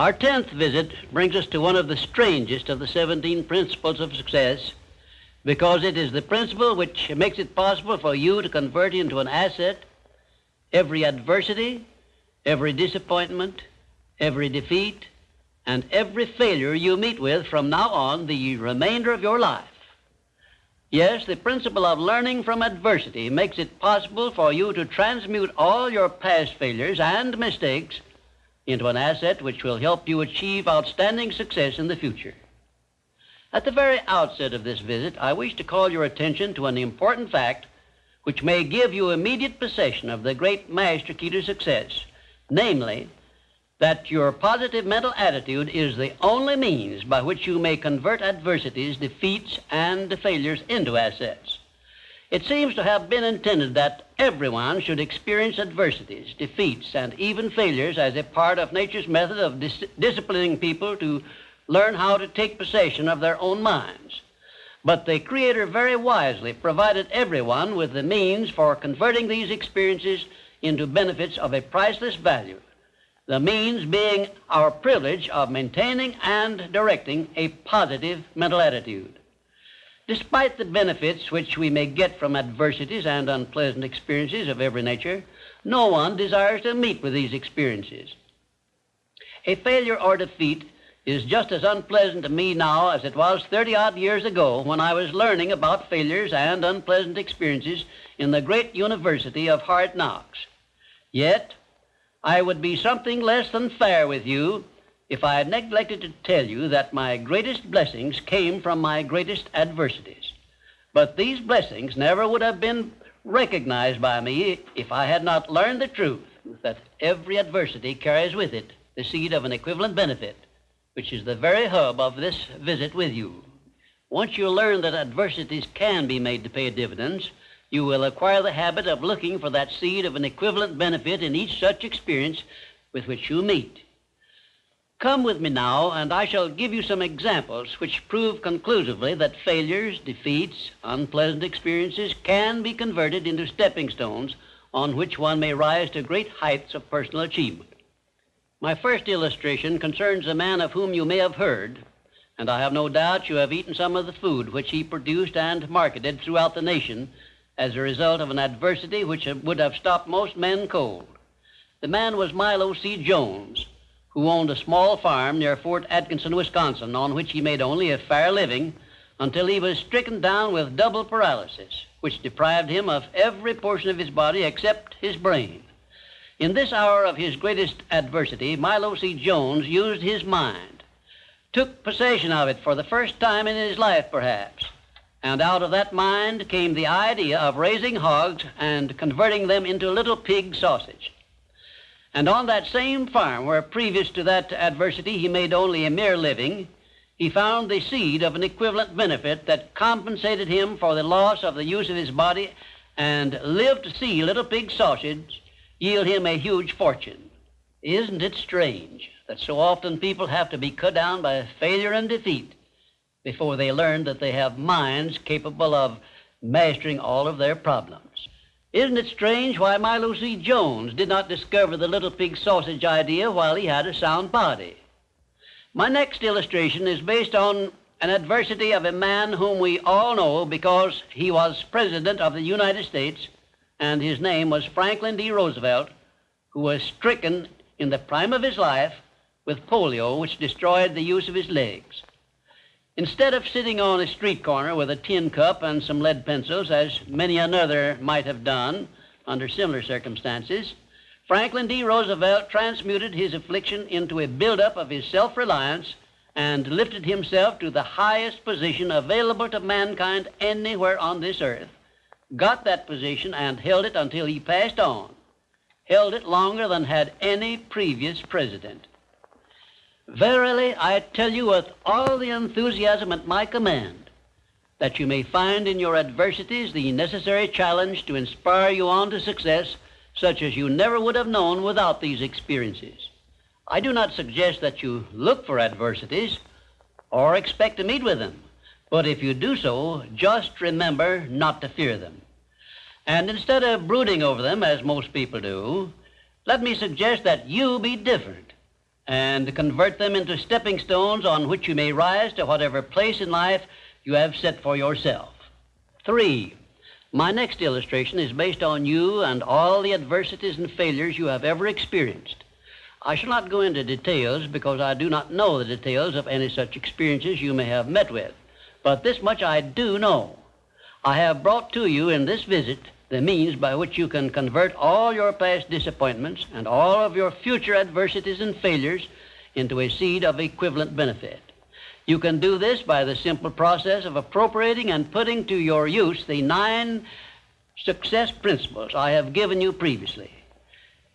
Our 10th visit brings us to one of the strangest of the 17 principles of success, because it is the principle which makes it possible for you to convert into an asset every adversity, every disappointment, every defeat, and every failure you meet with from now on the remainder of your life. Yes, the principle of learning from adversity makes it possible for you to transmute all your past failures and mistakes into an asset which will help you achieve outstanding success in the future. At the very outset of this visit, I wish to call your attention to an important fact which may give you immediate possession of the great master key to success, namely, that your positive mental attitude is the only means by which you may convert adversities, defeats, and failures into assets. It seems to have been intended that everyone should experience adversities, defeats, and even failures as a part of nature's method of disciplining people to learn how to take possession of their own minds. But the Creator very wisely provided everyone with the means for converting these experiences into benefits of a priceless value, the means being our privilege of maintaining and directing a positive mental attitude. Despite the benefits which we may get from adversities and unpleasant experiences of every nature, no one desires to meet with these experiences. A failure or defeat is just as unpleasant to me now as it was 30-odd years ago when I was learning about failures and unpleasant experiences in the great University of Hard Knocks. Yet, I would be something less than fair with you if I had neglected to tell you that my greatest blessings came from my greatest adversities. But these blessings never would have been recognized by me if I had not learned the truth that every adversity carries with it the seed of an equivalent benefit, which is the very hub of this visit with you. Once you learn that adversities can be made to pay dividends, you will acquire the habit of looking for that seed of an equivalent benefit in each such experience with which you meet. Come with me now, and I shall give you some examples which prove conclusively that failures, defeats, unpleasant experiences can be converted into stepping stones on which one may rise to great heights of personal achievement. My first illustration concerns a man of whom you may have heard, and I have no doubt you have eaten some of the food which he produced and marketed throughout the nation as a result of an adversity which would have stopped most men cold. The man was Milo C. Jones, who owned a small farm near Fort Atkinson, Wisconsin, on which he made only a fair living until he was stricken down with double paralysis, which deprived him of every portion of his body except his brain. In this hour of his greatest adversity, Milo C. Jones used his mind, took possession of it for the first time in his life, perhaps, and out of that mind came the idea of raising hogs and converting them into little pig sausage. And on that same farm where previous to that adversity he made only a mere living, he found the seed of an equivalent benefit that compensated him for the loss of the use of his body and lived to see little pig sausage yield him a huge fortune. Isn't it strange that so often people have to be cut down by failure and defeat before they learn that they have minds capable of mastering all of their problems? Isn't it strange why Milo C. Jones did not discover the little pig sausage idea while he had a sound body? My next illustration is based on an adversity of a man whom we all know because he was President of the United States, and his name was Franklin D. Roosevelt, who was stricken in the prime of his life with polio, which destroyed the use of his legs. Instead of sitting on a street corner with a tin cup and some lead pencils, as many another might have done under similar circumstances, Franklin D. Roosevelt transmuted his affliction into a buildup of his self-reliance and lifted himself to the highest position available to mankind anywhere on this earth, got that position and held it until he passed on, held it longer than had any previous president. Verily, I tell you with all the enthusiasm at my command, that you may find in your adversities the necessary challenge to inspire you on to success such as you never would have known without these experiences. I do not suggest that you look for adversities or expect to meet with them, but if you do so, just remember not to fear them. And instead of brooding over them, as most people do, let me suggest that you be different. and convert them into stepping stones on which you may rise to whatever place in life you have set for yourself. 3. My next illustration is based on you and all the adversities and failures you have ever experienced. I shall not go into details because I do not know the details of any such experiences you may have met with, but this much I do know. I have brought to you in this visit the means by which you can convert all your past disappointments and all of your future adversities and failures into a seed of equivalent benefit. You can do this by the simple process of appropriating and putting to your use the 9 success principles I have given you previously.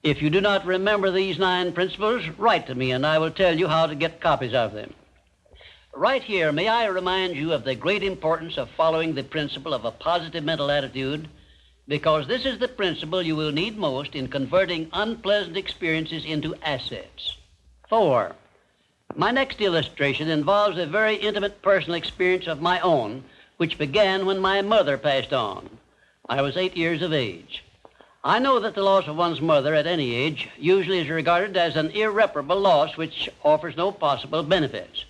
If you do not remember these 9 principles, write to me and I will tell you how to get copies of them. Right here, may I remind you of the great importance of following the principle of a positive mental attitude, because this is the principle you will need most in converting unpleasant experiences into assets. 4. My next illustration involves a very intimate personal experience of my own, which began when my mother passed on. I was 8 years of age. I know that the loss of one's mother at any age usually is regarded as an irreparable loss which offers no possible benefits.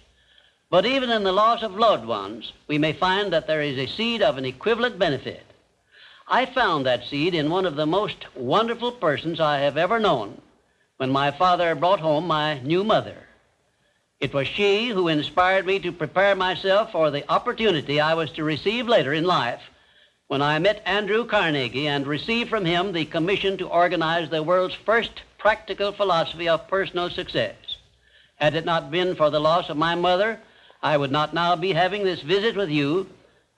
But even in the loss of loved ones, we may find that there is a seed of an equivalent benefit. I found that seed in one of the most wonderful persons I have ever known when my father brought home my new mother. It was she who inspired me to prepare myself for the opportunity I was to receive later in life when I met Andrew Carnegie and received from him the commission to organize the world's first practical philosophy of personal success. Had it not been for the loss of my mother, I would not now be having this visit with you,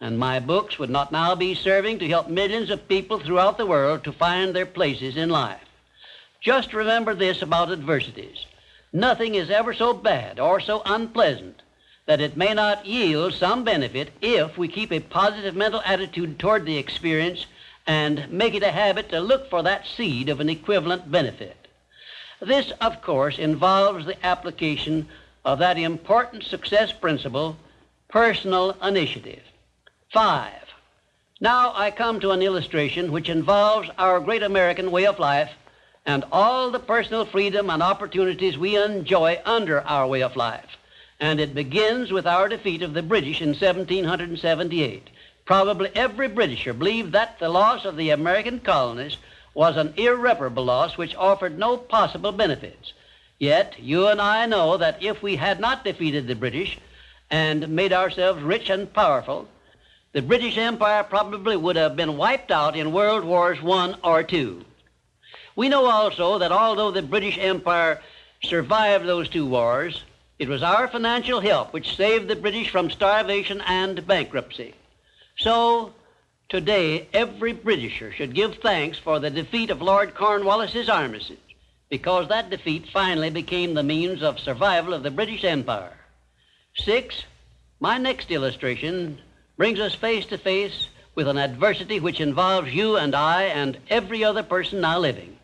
and my books would not now be serving to help millions of people throughout the world to find their places in life. Just remember this about adversities. Nothing is ever so bad or so unpleasant that it may not yield some benefit if we keep a positive mental attitude toward the experience and make it a habit to look for that seed of an equivalent benefit. This, of course, involves the application of that important success principle, personal initiative. 5. Now I come to an illustration which involves our great American way of life and all the personal freedom and opportunities we enjoy under our way of life. And it begins with our defeat of the British in 1778. Probably every Britisher believed that the loss of the American colonies was an irreparable loss which offered no possible benefits. Yet you and I know that if we had not defeated the British and made ourselves rich and powerful, the British Empire probably would have been wiped out in World Wars I or II. We know also that although the British Empire survived those 2 wars, it was our financial help which saved the British from starvation and bankruptcy. So, today, every Britisher should give thanks for the defeat of Lord Cornwallis's armistice, because that defeat finally became the means of survival of the British Empire. 6. My next illustration brings us face to face with an adversity which involves you and I and every other person now living.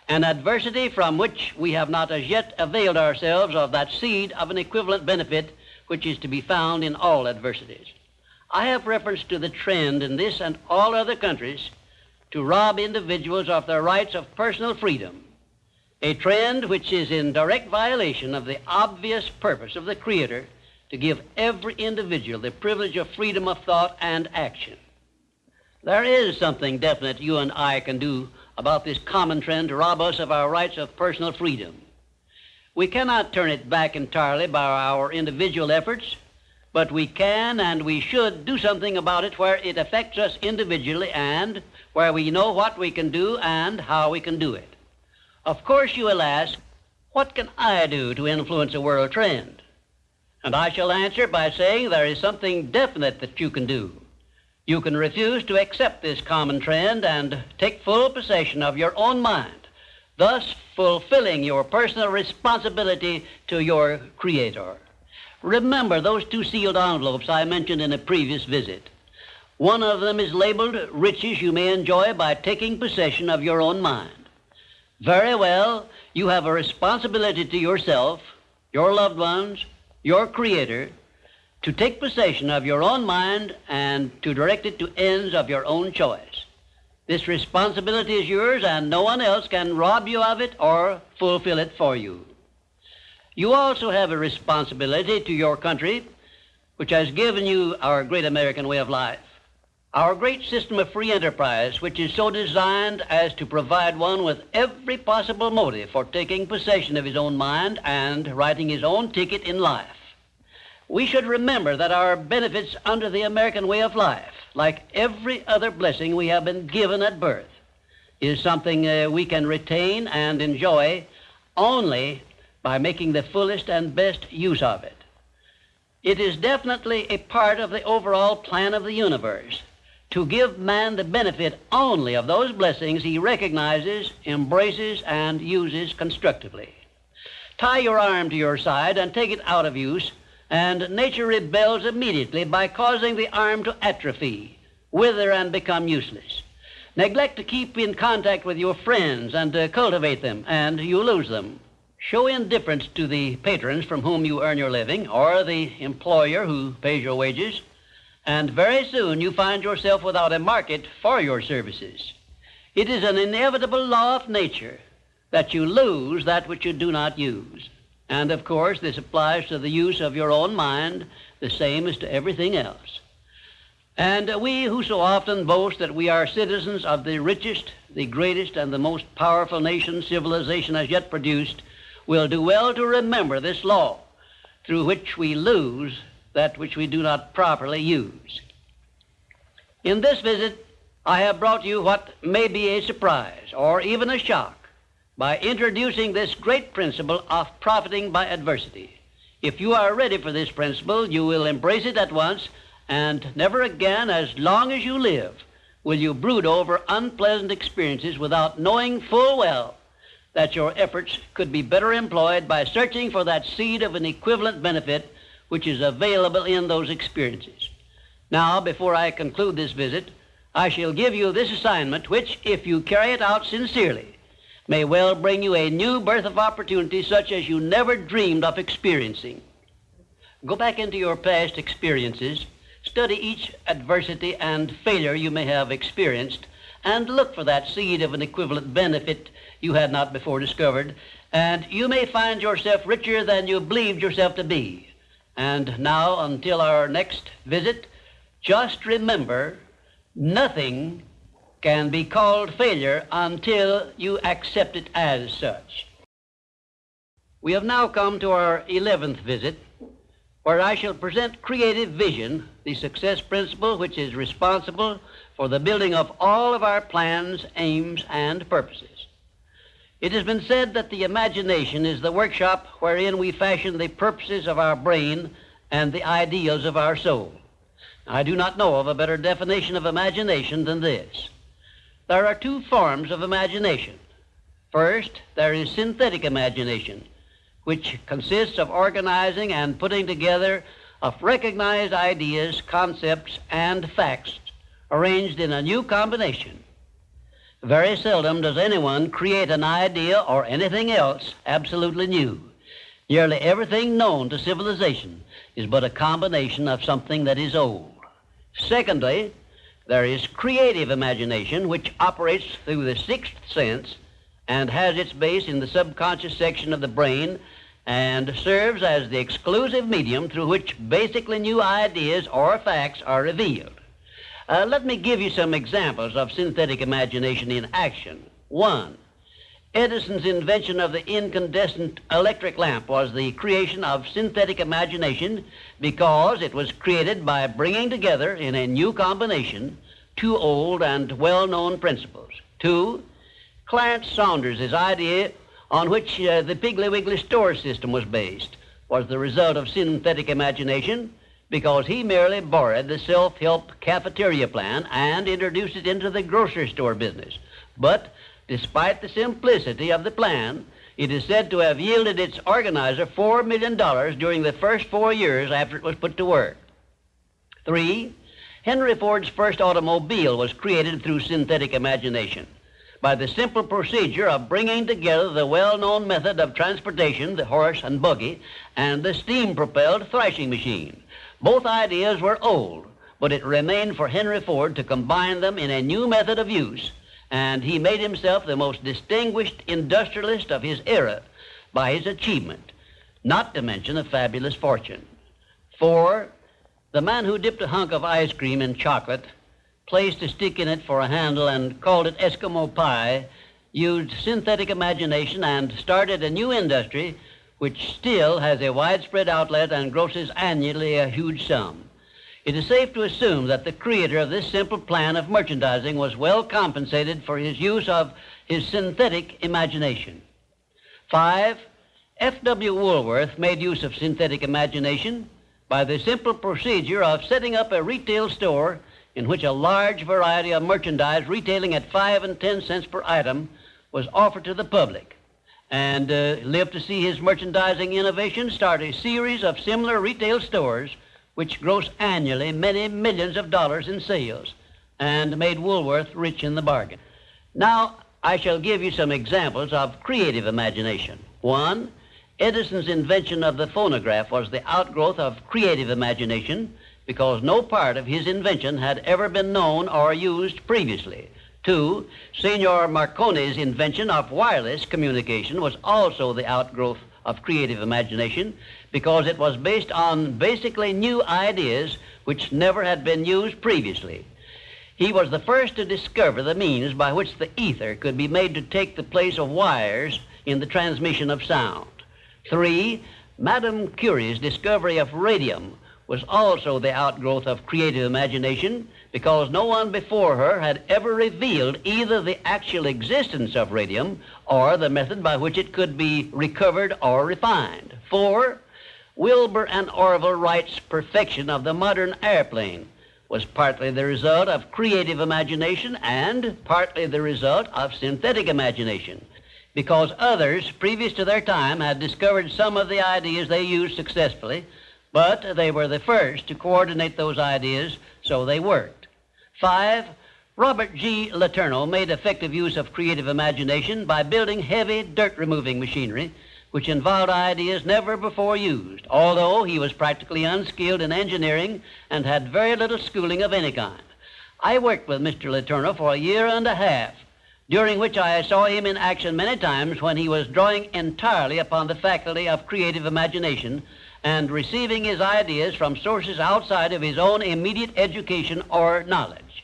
An adversity from which we have not as yet availed ourselves of that seed of an equivalent benefit which is to be found in all adversities. I have reference to the trend in this and all other countries to rob individuals of their rights of personal freedom, a trend which is in direct violation of the obvious purpose of the Creator to give every individual the privilege of freedom of thought and action. There is something definite you and I can do about this common trend to rob us of our rights of personal freedom. We cannot turn it back entirely by our individual efforts, but we can and we should do something about it where it affects us individually and where we know what we can do and how we can do it. Of course, you will ask, what can I do to influence a world trend? And I shall answer by saying there is something definite that you can do. You can refuse to accept this common trend and take full possession of your own mind, thus fulfilling your personal responsibility to your Creator. Remember those 2 sealed envelopes I mentioned in a previous visit. One of them is labeled riches you may enjoy by taking possession of your own mind. Very well, you have a responsibility to yourself, your loved ones, your Creator, to take possession of your own mind and to direct it to ends of your own choice. This responsibility is yours and no one else can rob you of it or fulfill it for you. You also have a responsibility to your country, which has given you our great American way of life. Our great system of free enterprise, which is so designed as to provide one with every possible motive for taking possession of his own mind and writing his own ticket in life. We should remember that our benefits under the American way of life, like every other blessing we have been given at birth, is something we can retain and enjoy only by making the fullest and best use of it. It is definitely a part of the overall plan of the universe to give man the benefit only of those blessings he recognizes, embraces, and uses constructively. Tie your arm to your side and take it out of use, and nature rebels immediately by causing the arm to atrophy, wither, and become useless. Neglect to keep in contact with your friends and cultivate them, and you lose them. Show indifference to the patrons from whom you earn your living, or the employer who pays your wages, and very soon you find yourself without a market for your services. It is an inevitable law of nature that you lose that which you do not use. And of course, this applies to the use of your own mind, the same as to everything else. And we who so often boast that we are citizens of the richest, the greatest, and the most powerful nation civilization has yet produced will do well to remember this law, through which we lose that which we do not properly use. In this visit, I have brought you what may be a surprise or even a shock by introducing this great principle of profiting by adversity. If you are ready for this principle, you will embrace it at once, and never again, as long as you live, will you brood over unpleasant experiences without knowing full well that your efforts could be better employed by searching for that seed of an equivalent benefit which is available in those experiences. Now, before I conclude this visit, I shall give you this assignment, which, if you carry it out sincerely, may well bring you a new birth of opportunity such as you never dreamed of experiencing. Go back into your past experiences, study each adversity and failure you may have experienced, and look for that seed of an equivalent benefit you had not before discovered, and you may find yourself richer than you believed yourself to be. And now, until our next visit, just remember, nothing can be called failure until you accept it as such. We have now come to our 11th visit, where I shall present creative vision, the success principle which is responsible for the building of all of our plans, aims, and purposes. It has been said that the imagination is the workshop wherein we fashion the purposes of our brain and the ideals of our soul. I do not know of a better definition of imagination than this. There are two forms of imagination. First, there is synthetic imagination, which consists of organizing and putting together of recognized ideas, concepts, and facts arranged in a new combination. Very seldom does anyone create an idea or anything else absolutely new. Nearly everything known to civilization is but a combination of something that is old. Secondly, there is creative imagination, which operates through the sixth sense and has its base in the subconscious section of the brain and serves as the exclusive medium through which basically new ideas or facts are revealed. Let me give you some examples of synthetic imagination in action. 1. Edison's invention of the incandescent electric lamp was the creation of synthetic imagination because it was created by bringing together in a new combination two old and well-known principles. 2. Clarence Saunders' idea on which the Piggly Wiggly store system was based was the result of synthetic imagination because he merely borrowed the self-help cafeteria plan and introduced it into the grocery store business. But despite the simplicity of the plan, it is said to have yielded its organizer $4 million during the first 4 years after it was put to work. 3. Henry Ford's first automobile was created through synthetic imagination by the simple procedure of bringing together the well-known method of transportation, the horse and buggy, and the steam-propelled thrashing machine. Both ideas were old, but it remained for Henry Ford to combine them in a new method of use, and he made himself the most distinguished industrialist of his era by his achievement. not to mention a fabulous fortune. 4, the man who dipped a hunk of ice cream in chocolate, placed a stick in it for a handle and called it Eskimo pie, used synthetic imagination and started a new industry which still has a widespread outlet and grosses annually a huge sum. It is safe to assume that the creator of this simple plan of merchandising was well compensated for his use of his synthetic imagination. 5, F.W. Woolworth made use of synthetic imagination by the simple procedure of setting up a retail store in which a large variety of merchandise retailing at 5 and 10 cents per item was offered to the public, and lived to see his merchandising innovation start a series of similar retail stores which gross annually many millions of dollars in sales and made Woolworth rich in the bargain. Now, I shall give you some examples of creative imagination. 1, Edison's invention of the phonograph was the outgrowth of creative imagination because no part of his invention had ever been known or used previously. 2, Signor Marconi's invention of wireless communication was also the outgrowth of creative imagination because it was based on basically new ideas which never had been used previously. He was the first to discover the means by which the ether could be made to take the place of wires in the transmission of sound. 3, Madame Curie's discovery of radium was also the outgrowth of creative imagination because no one before her had ever revealed either the actual existence of radium or the method by which it could be recovered or refined. 4, Wilbur and Orville Wright's perfection of the modern airplane was partly the result of creative imagination and partly the result of synthetic imagination, because others previous to their time had discovered some of the ideas they used successfully, but they were the first to coordinate those ideas so they worked. 5, Robert G. Letourneau made effective use of creative imagination by building heavy dirt-removing machinery which involved ideas never before used, although he was practically unskilled in engineering and had very little schooling of any kind. I worked with Mr. Letourneau for a year and a half, during which I saw him in action many times when he was drawing entirely upon the faculty of creative imagination and receiving his ideas from sources outside of his own immediate education or knowledge.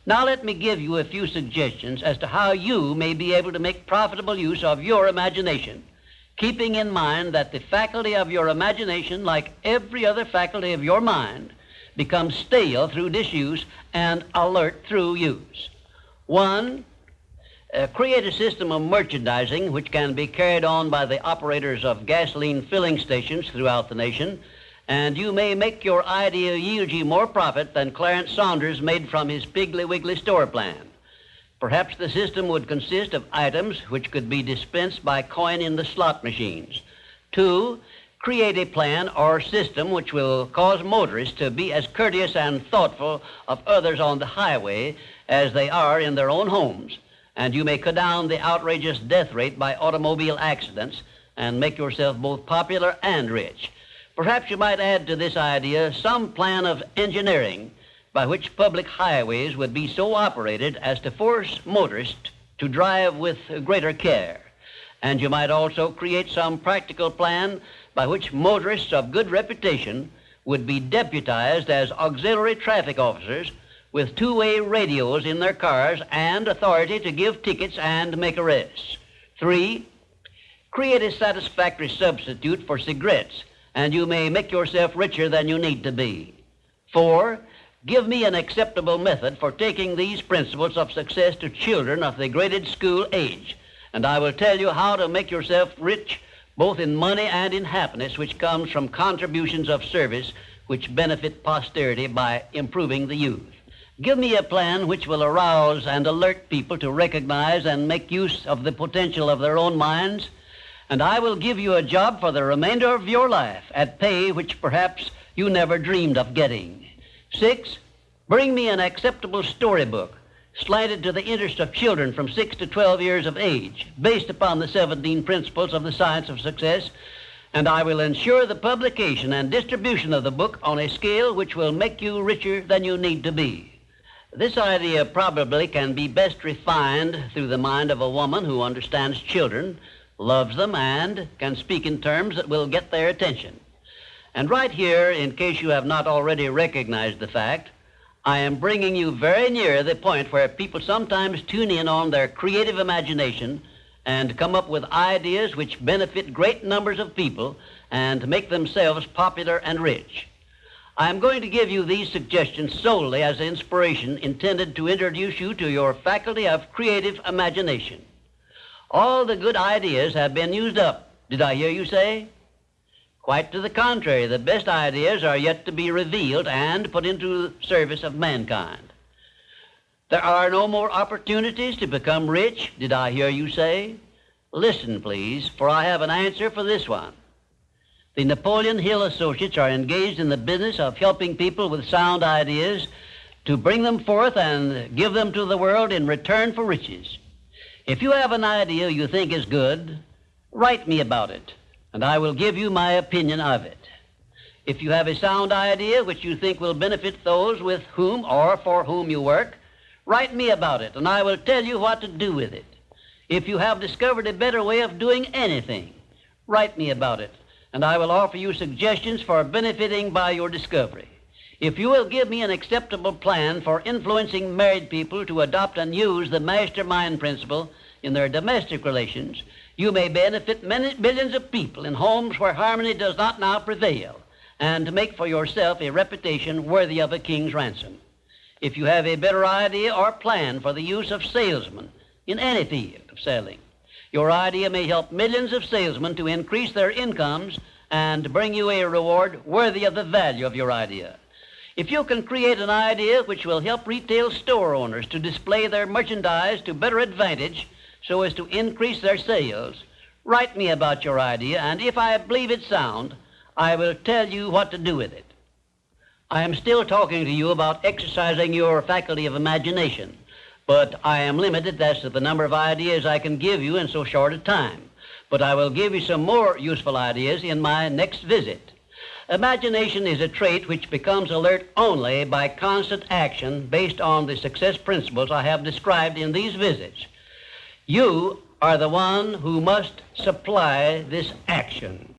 Now let me give you a few suggestions as to how you may be able to make profitable use of your imagination, keeping in mind that the faculty of your imagination, like every other faculty of your mind, becomes stale through disuse and alert through use. 1, create a system of merchandising which can be carried on by the operators of gasoline filling stations throughout the nation, and you may make your idea yield you more profit than Clarence Saunders made from his Piggly Wiggly store plan. Perhaps the system would consist of items which could be dispensed by coin in the slot machines. 2, create a plan or system which will cause motorists to be as courteous and thoughtful of others on the highway as they are in their own homes, and you may cut down the outrageous death rate by automobile accidents and make yourself both popular and rich. Perhaps you might add to this idea some plan of engineering by which public highways would be so operated as to force motorists to drive with greater care. And you might also create some practical plan by which motorists of good reputation would be deputized as auxiliary traffic officers with two-way radios in their cars and authority to give tickets and make arrests. 3, create a satisfactory substitute for cigarettes, and you may make yourself richer than you need to be. 4, give me an acceptable method for taking these principles of success to children of the graded school age, and I will tell you how to make yourself rich both in money and in happiness which comes from contributions of service which benefit posterity by improving the youth. Give me a plan which will arouse and alert people to recognize and make use of the potential of their own minds, and I will give you a job for the remainder of your life at pay which perhaps you never dreamed of getting. 6, bring me an acceptable storybook slanted to the interest of children from 6 to 12 years of age, based upon the 17 principles of the science of success, and I will ensure the publication and distribution of the book on a scale which will make you richer than you need to be. This idea probably can be best refined through the mind of a woman who understands children, loves them, and can speak in terms that will get their attention. And right here, in case you have not already recognized the fact, I am bringing you very near the point where people sometimes tune in on their creative imagination and come up with ideas which benefit great numbers of people and make themselves popular and rich. I am going to give you these suggestions solely as inspiration intended to introduce you to your faculty of creative imagination. All the good ideas have been used up, did I hear you say? Quite to the contrary, the best ideas are yet to be revealed and put into service of mankind. There are no more opportunities to become rich, did I hear you say? Listen, please, for I have an answer for this one. The Napoleon Hill Associates are engaged in the business of helping people with sound ideas to bring them forth and give them to the world in return for riches. If you have an idea you think is good, write me about it, and I will give you my opinion of it. If you have a sound idea which you think will benefit those with whom or for whom you work, write me about it, and I will tell you what to do with it. If you have discovered a better way of doing anything, write me about it, and I will offer you suggestions for benefiting by your discovery. If you will give me an acceptable plan for influencing married people to adopt and use the mastermind principle in their domestic relations, you may benefit millions of people in homes where harmony does not now prevail, and make for yourself a reputation worthy of a king's ransom. If you have a better idea or plan for the use of salesmen in any field of selling, your idea may help millions of salesmen to increase their incomes and bring you a reward worthy of the value of your idea. If you can create an idea which will help retail store owners to display their merchandise to better advantage so as to increase their sales, write me about your idea, and if I believe it sound, I will tell you what to do with it. I am still talking to you about exercising your faculty of imagination, but I am limited as to the number of ideas I can give you in so short a time. But I will give you some more useful ideas in my next visit. Imagination is a trait which becomes alert only by constant action based on the success principles I have described in these visits. You are the one who must supply this action.